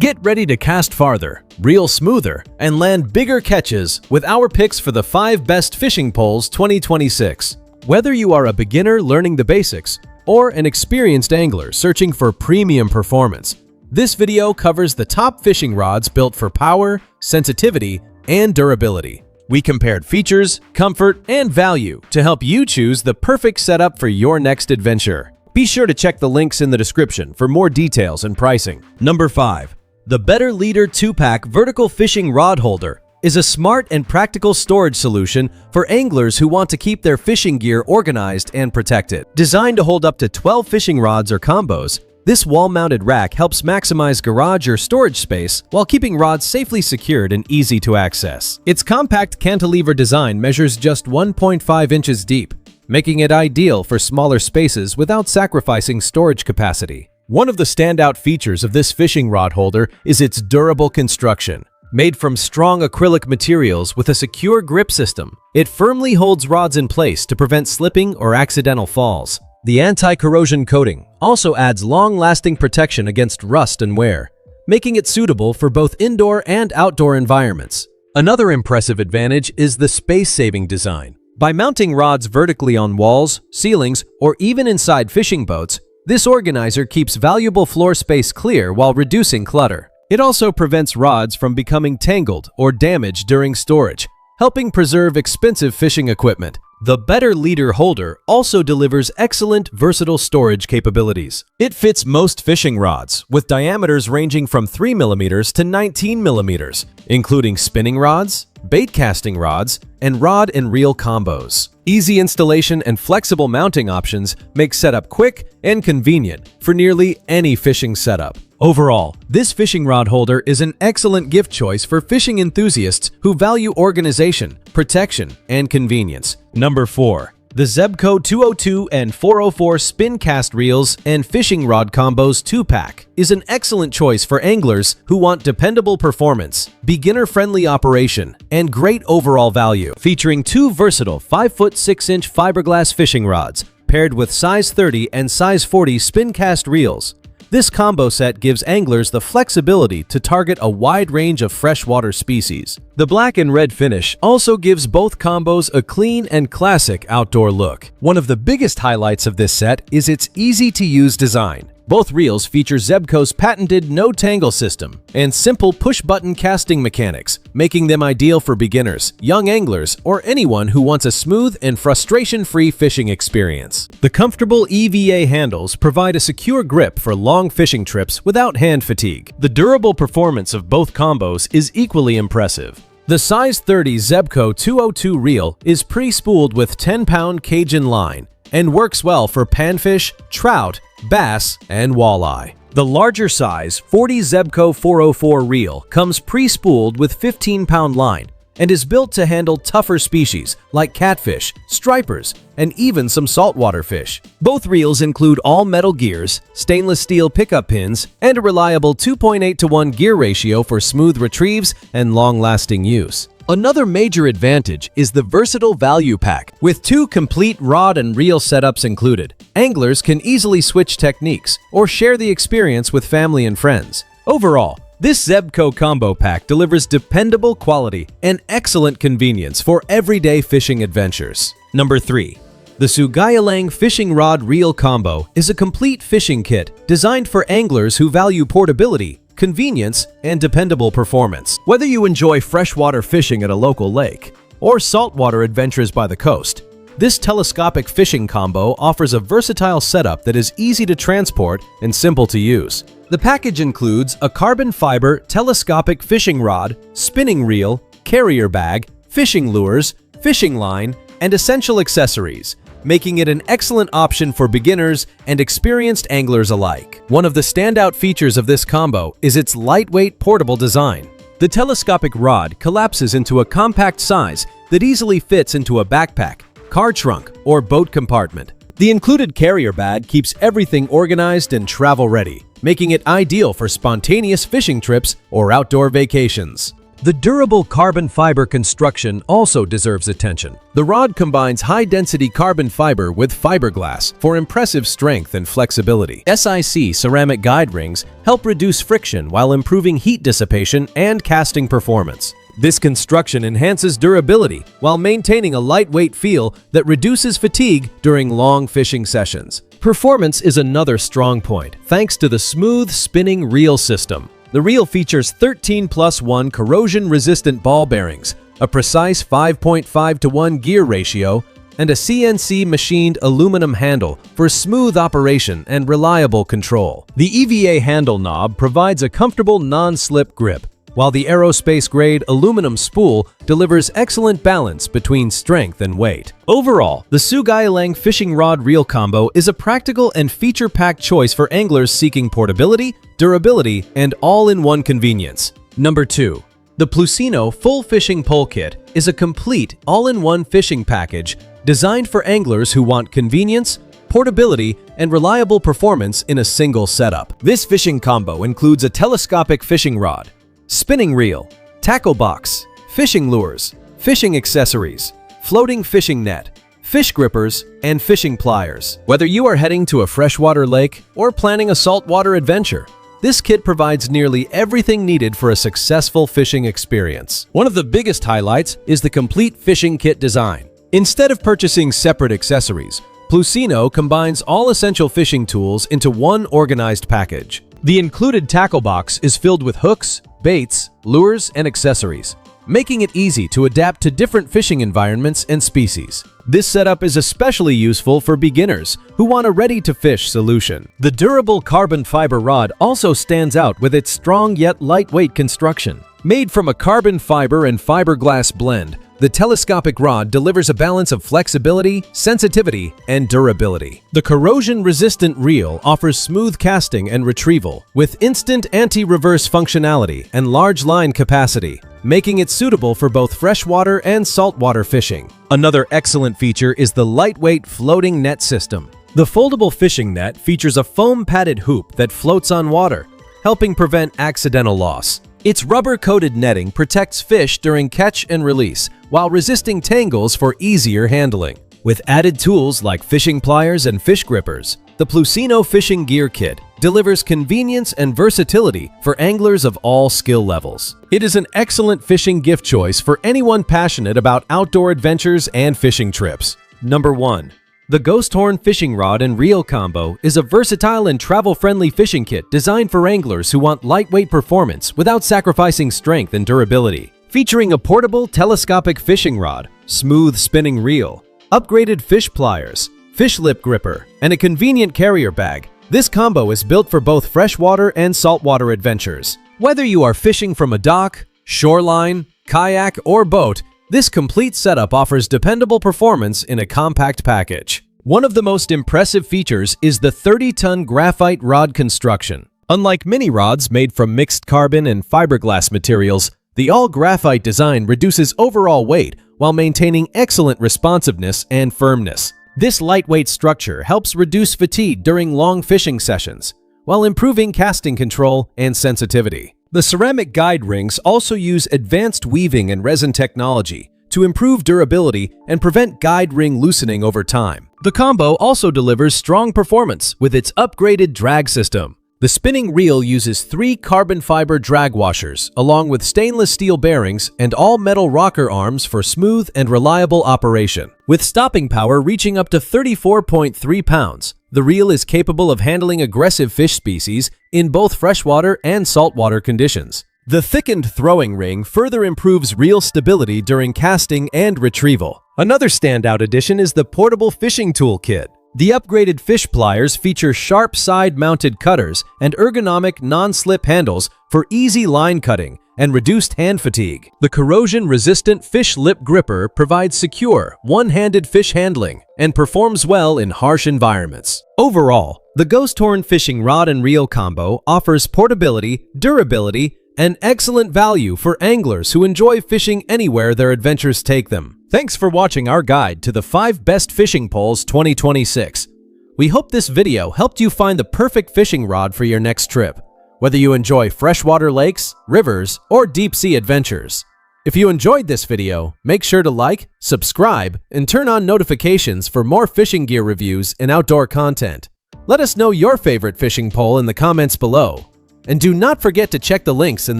Get ready to cast farther, reel smoother, and land bigger catches with our picks for the 5 best fishing poles 2026. Whether you are a beginner learning the basics or an experienced angler searching for premium performance, this video covers the top fishing rods built for power, sensitivity, and durability. We compared features, comfort, and value to help you choose the perfect setup for your next adventure. Be sure to check the links in the description for more details and pricing. Number 5. The Better Leader 2-Pack Vertical Fishing Rod Holder is a smart and practical storage solution for anglers who want to keep their fishing gear organized and protected. Designed to hold up to 12 fishing rods or combos, this wall-mounted rack helps maximize garage or storage space while keeping rods safely secured and easy to access. Its compact cantilever design measures just 1.5 inches deep, making it ideal for smaller spaces without sacrificing storage capacity. One of the standout features of this fishing rod holder is its durable construction. Made from strong acrylic materials with a secure grip system, it firmly holds rods in place to prevent slipping or accidental falls. The anti-corrosion coating also adds long-lasting protection against rust and wear, making it suitable for both indoor and outdoor environments. Another impressive advantage is the space-saving design. By mounting rods vertically on walls, ceilings, or even inside fishing boats, this organizer keeps valuable floor space clear while reducing clutter. It also prevents rods from becoming tangled or damaged during storage, helping preserve expensive fishing equipment. The Better Leader holder also delivers excellent versatile storage capabilities. It fits most fishing rods, with diameters ranging from 3 mm to 19 mm, including spinning rods, bait casting rods, and rod and reel combos. Easy installation and flexible mounting options make setup quick and convenient for nearly any fishing setup. Overall, this fishing rod holder is an excellent gift choice for fishing enthusiasts who value organization, protection, and convenience. Number 4. The Zebco 202 and 404 Spincast Reels and Fishing Rod Combos 2-Pack is an excellent choice for anglers who want dependable performance, beginner-friendly operation, and great overall value. Featuring 2 versatile 5-foot 6-inch fiberglass fishing rods paired with size 30 and size 40 Spincast reels, this combo set gives anglers the flexibility to target a wide range of freshwater species. The black and red finish also gives both combos a clean and classic outdoor look. One of the biggest highlights of this set is its easy-to-use design. Both reels feature Zebco's patented no-tangle system and simple push-button casting mechanics, making them ideal for beginners, young anglers, or anyone who wants a smooth and frustration-free fishing experience. The comfortable EVA handles provide a secure grip for long fishing trips without hand fatigue. The durable performance of both combos is equally impressive. The size 30 Zebco 202 reel is pre-spooled with 10-pound Cajun line and works well for panfish, trout, bass, and walleye. The larger size 40 Zebco 404 reel comes pre-spooled with 15-pound line and is built to handle tougher species like catfish, stripers, and even some saltwater fish. Both reels include all-metal gears, stainless steel pickup pins, and a reliable 2.8:1 gear ratio for smooth retrieves and long-lasting use. Another major advantage is the versatile value pack. With 2 complete rod and reel setups included, anglers can easily switch techniques or share the experience with family and friends. Overall, this Zebco combo pack delivers dependable quality and excellent convenience for everyday fishing adventures. Number 3. The Sougayilang Fishing Rod Reel Combo is a complete fishing kit designed for anglers who value portability, convenience, and dependable performance. Whether you enjoy freshwater fishing at a local lake or saltwater adventures by the coast, this telescopic fishing combo offers a versatile setup that is easy to transport and simple to use. The package includes a carbon fiber telescopic fishing rod, spinning reel, carrier bag, fishing lures, fishing line, and essential accessories, making it an excellent option for beginners and experienced anglers alike. One of the standout features of this combo is its lightweight portable design. The telescopic rod collapses into a compact size that easily fits into a backpack, car trunk, or boat compartment. The included carrier bag keeps everything organized and travel ready, making it ideal for spontaneous fishing trips or outdoor vacations. The durable carbon fiber construction also deserves attention. The rod combines high-density carbon fiber with fiberglass for impressive strength and flexibility. SiC ceramic guide rings help reduce friction while improving heat dissipation and casting performance. This construction enhances durability while maintaining a lightweight feel that reduces fatigue during long fishing sessions. Performance is another strong point, thanks to the smooth spinning reel system. The reel features 13+1 corrosion-resistant ball bearings, a precise 5.5:1 gear ratio, and a CNC machined aluminum handle for smooth operation and reliable control. The EVA handle knob provides a comfortable non-slip grip, while the aerospace-grade aluminum spool delivers excellent balance between strength and weight. Overall, the Sougayilang Fishing Rod Reel Combo is a practical and feature-packed choice for anglers seeking portability, durability, and all-in-one convenience. Number 2. The PLUSINNO Full Fishing Pole Kit is a complete, all-in-one fishing package designed for anglers who want convenience, portability, and reliable performance in a single setup. This fishing combo includes a telescopic fishing rod, spinning reel, tackle box, fishing lures, fishing accessories, floating fishing net, fish grippers, and fishing pliers. Whether you are heading to a freshwater lake or planning a saltwater adventure, this kit provides nearly everything needed for a successful fishing experience. One of the biggest highlights is the complete fishing kit design. Instead of purchasing separate accessories, PLUSINNO combines all essential fishing tools into one organized package. The included tackle box is filled with hooks, baits, lures, and accessories, making it easy to adapt to different fishing environments and species. This setup is especially useful for beginners who want a ready-to-fish solution. The durable carbon fiber rod also stands out with its strong yet lightweight construction. Made from a carbon fiber and fiberglass blend, the telescopic rod delivers a balance of flexibility, sensitivity, and durability. The corrosion-resistant reel offers smooth casting and retrieval, with instant anti-reverse functionality and large line capacity, making it suitable for both freshwater and saltwater fishing. Another excellent feature is the lightweight floating net system. The foldable fishing net features a foam-padded hoop that floats on water, helping prevent accidental loss. Its rubber-coated netting protects fish during catch and release, while resisting tangles for easier handling. With added tools like fishing pliers and fish grippers, the PLUSINNO Fishing Gear Kit delivers convenience and versatility for anglers of all skill levels. It is an excellent fishing gift choice for anyone passionate about outdoor adventures and fishing trips. Number 1. The Ghosthorn Fishing Rod and Reel Combo is a versatile and travel-friendly fishing kit designed for anglers who want lightweight performance without sacrificing strength and durability. Featuring a portable telescopic fishing rod, smooth spinning reel, upgraded fish pliers, fish lip gripper, and a convenient carrier bag, this combo is built for both freshwater and saltwater adventures. Whether you are fishing from a dock, shoreline, kayak, or boat, this complete setup offers dependable performance in a compact package. One of the most impressive features is the 30-ton graphite rod construction. Unlike mini rods made from mixed carbon and fiberglass materials, the all-graphite design reduces overall weight while maintaining excellent responsiveness and firmness. This lightweight structure helps reduce fatigue during long fishing sessions, while improving casting control and sensitivity. The ceramic guide rings also use advanced weaving and resin technology to improve durability and prevent guide ring loosening over time. The combo also delivers strong performance with its upgraded drag system. The spinning reel uses 3 carbon fiber drag washers, along with stainless steel bearings and all-metal rocker arms for smooth and reliable operation. With stopping power reaching up to 34.3 pounds, the reel is capable of handling aggressive fish species in both freshwater and saltwater conditions. The thickened throwing ring further improves reel stability during casting and retrieval. Another standout addition is the portable fishing tool kit. The upgraded fish pliers feature sharp side-mounted cutters and ergonomic non-slip handles for easy line cutting and reduced hand fatigue. The corrosion-resistant fish lip gripper provides secure, one-handed fish handling and performs well in harsh environments. Overall, the Ghosthorn Fishing Rod and Reel Combo offers portability, durability, and excellent value for anglers who enjoy fishing anywhere their adventures take them. Thanks for watching our guide to the 5 best fishing poles 2026. We hope this video helped you find the perfect fishing rod for your next trip. whether you enjoy freshwater lakes, rivers, or deep-sea adventures. If you enjoyed this video, make sure to like, subscribe, and turn on notifications for more fishing gear reviews and outdoor content. Let us know your favorite fishing pole in the comments below. And do not forget to check the links in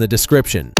the description.